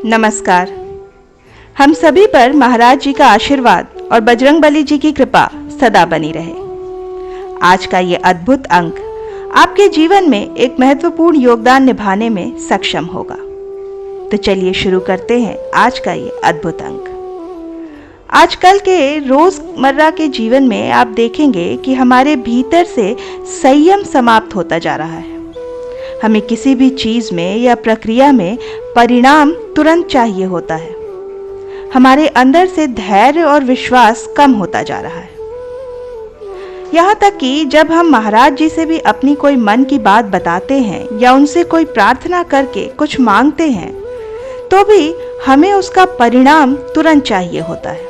नमस्कार। हम सभी पर महाराज जी का आशीर्वाद और बजरंगबली जी की कृपा सदा बनी रहे। आज का ये अद्भुत अंक आपके जीवन में एक महत्वपूर्ण योगदान निभाने में सक्षम होगा। तो चलिए शुरू करते हैं आज का ये अद्भुत अंक। आजकल के रोजमर्रा के जीवन में आप देखेंगे कि हमारे भीतर से संयम समाप्त होता जा रहा है। हमें किसी भी चीज में या प्रक्रिया में परिणाम तुरंत चाहिए होता है। हमारे अंदर से धैर्य और विश्वास कम होता जा रहा है। यहाँ तक कि जब हम महाराज जी से भी अपनी कोई मन की बात बताते हैं या उनसे कोई प्रार्थना करके कुछ मांगते हैं तो भी हमें उसका परिणाम तुरंत चाहिए होता है।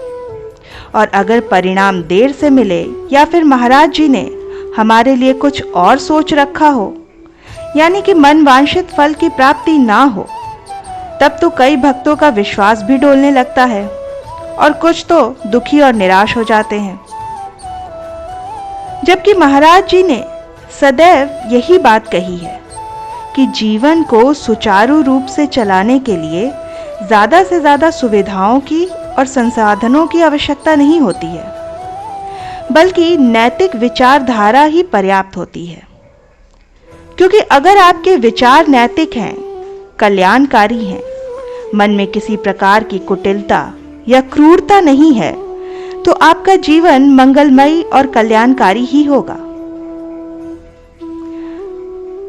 और अगर परिणाम देर से मिले या फिर महाराज जी ने हमारे लिए कुछ और सोच रखा हो, यानी कि मन वांछित फल की प्राप्ति ना हो, तब तो कई भक्तों का विश्वास भी डोलने लगता है और कुछ तो दुखी और निराश हो जाते हैं। जबकि महाराज जी ने सदैव यही बात कही है कि जीवन को सुचारू रूप से चलाने के लिए ज्यादा से ज्यादा सुविधाओं की और संसाधनों की आवश्यकता नहीं होती है, बल्कि नैतिक विचारधारा ही पर्याप्त होती है। क्योंकि अगर आपके विचार नैतिक हैं, कल्याणकारी हैं, मन में किसी प्रकार की कुटिलता या क्रूरता नहीं है, तो आपका जीवन मंगलमयी और कल्याणकारी ही होगा।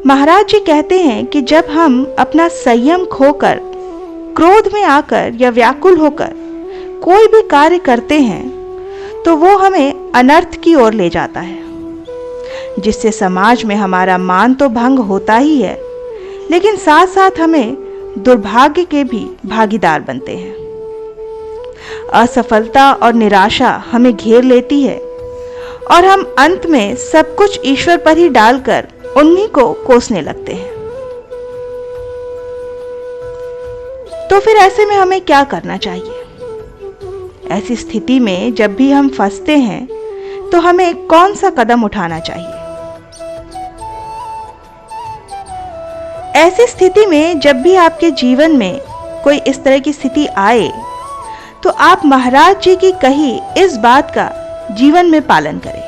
महाराज जी कहते हैं कि जब हम अपना संयम खोकर, क्रोध में आकर या व्याकुल होकर कोई भी कार्य करते हैं तो वो हमें अनर्थ की ओर ले जाता है, जिससे समाज में हमारा मान तो भंग होता ही है, लेकिन साथ साथ हमें दुर्भाग्य के भी भागीदार बनते हैं। असफलता और निराशा हमें घेर लेती है और हम अंत में सब कुछ ईश्वर पर ही डालकर उन्हीं को कोसने लगते हैं। तो फिर ऐसे में हमें क्या करना चाहिए? ऐसी स्थिति में जब भी हम फंसते हैं तो हमें कौन सा कदम उठाना चाहिए? ऐसी स्थिति में जब भी आपके जीवन में कोई इस तरह की स्थिति आए तो आप महाराज जी की कही इस बात का जीवन में पालन करें,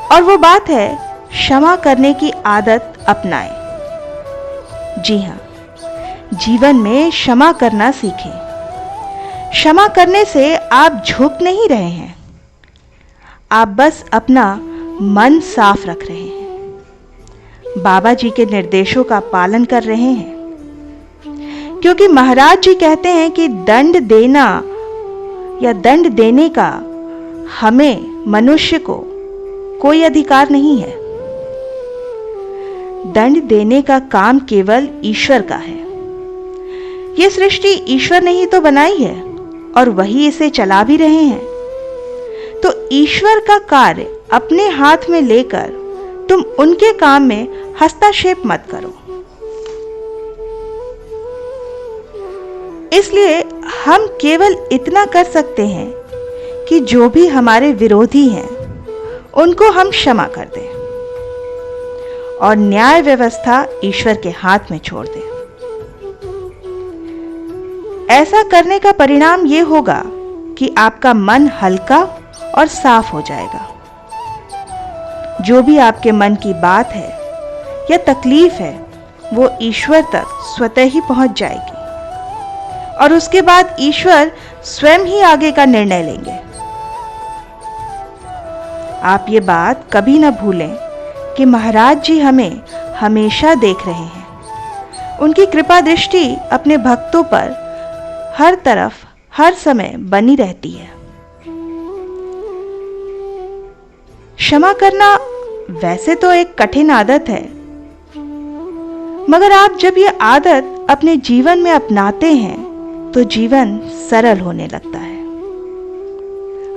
और वो बात है क्षमा करने की आदत अपनाएं। जी हाँ, जीवन में क्षमा करना सीखें। क्षमा करने से आप झुक नहीं रहे हैं, आप बस अपना मन साफ रख रहे हैं, बाबा जी के निर्देशों का पालन कर रहे हैं। क्योंकि महाराज जी कहते हैं कि दंड देना या दंड देने का हमें, मनुष्य को, कोई अधिकार नहीं है। दंड देने का काम केवल ईश्वर का है। यह सृष्टि ईश्वर ने ही तो बनाई है और वही इसे चला भी रहे हैं। तो ईश्वर का कार्य अपने हाथ में लेकर तुम उनके काम में हस्तक्षेप मत करो। इसलिए हम केवल इतना कर सकते हैं कि जो भी हमारे विरोधी हैं उनको हम क्षमा कर दें और न्याय व्यवस्था ईश्वर के हाथ में छोड़ दें। ऐसा करने का परिणाम यह होगा कि आपका मन हल्का और साफ हो जाएगा। जो भी आपके मन की बात है या तकलीफ है वो ईश्वर तक स्वतः ही पहुंच जाएगी और उसके बाद ईश्वर स्वयं ही आगे का निर्णय लेंगे। आप ये बात कभी न भूलें कि महाराज जी हमें हमेशा देख रहे हैं। उनकी कृपा दृष्टि अपने भक्तों पर हर तरफ हर समय बनी रहती है। क्षमा करना वैसे तो एक कठिन आदत है, मगर आप जब यह आदत अपने जीवन में अपनाते हैं तो जीवन सरल होने लगता है।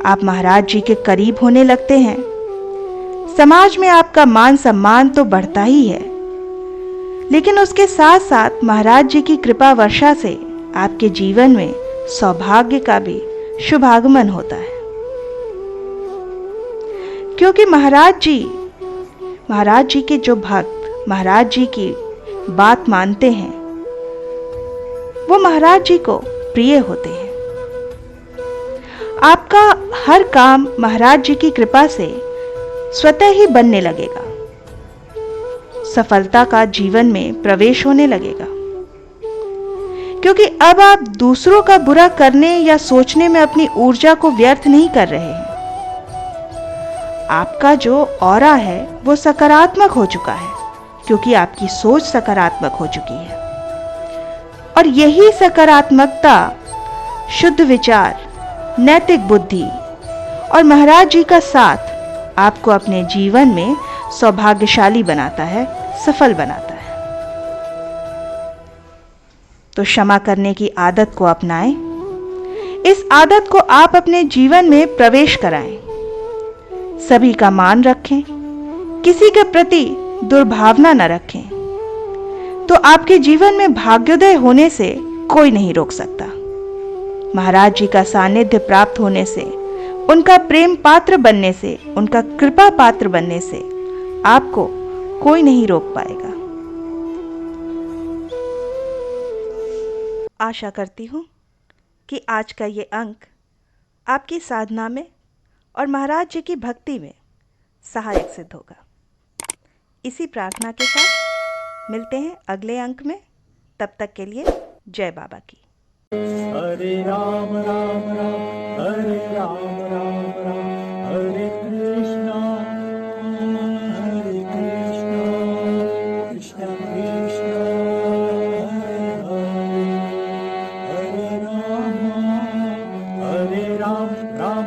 आप महाराज जी के करीब होने लगते हैं। समाज में आपका मान सम्मान तो बढ़ता ही है, लेकिन उसके साथ साथ महाराज जी की कृपा वर्षा से आपके जीवन में सौभाग्य का भी शुभागमन होता है। क्योंकि महाराज जी के जो भक्त महाराज जी की बात मानते हैं वो महाराज जी को प्रिय होते हैं। आपका हर काम महाराज जी की कृपा से स्वतः ही बनने लगेगा। सफलता का जीवन में प्रवेश होने लगेगा, क्योंकि अब आप दूसरों का बुरा करने या सोचने में अपनी ऊर्जा को व्यर्थ नहीं कर रहे हैं। आपका जो ऑरा है वो सकारात्मक हो चुका है, क्योंकि आपकी सोच सकारात्मक हो चुकी है। और यही सकारात्मकता, शुद्ध विचार, नैतिक बुद्धि और महाराज जी का साथ आपको अपने जीवन में सौभाग्यशाली बनाता है, सफल बनाता है। तो क्षमा करने की आदत को अपनाएं। इस आदत को आप अपने जीवन में प्रवेश कराएं। सभी का मान रखें, किसी के प्रति दुर्भावना न रखें, तो आपके जीवन में भाग्योदय होने से कोई नहीं रोक सकता। महाराज जी का सानिध्य प्राप्त होने से, उनका प्रेम पात्र बनने से, उनका कृपा पात्र बनने से आपको कोई नहीं रोक पाएगा। आशा करती हूँ कि आज का ये अंक आपकी साधना में और महाराज जी की भक्ति में सहायक सिद्ध होगा। इसी प्रार्थना के साथ मिलते हैं अगले अंक में। तब तक के लिए जय बाबा की। हरे राम राम राम हरे राम राम राम हरे कृष्णा कृष्ण कृष्ण हरे हरे हरे राम राम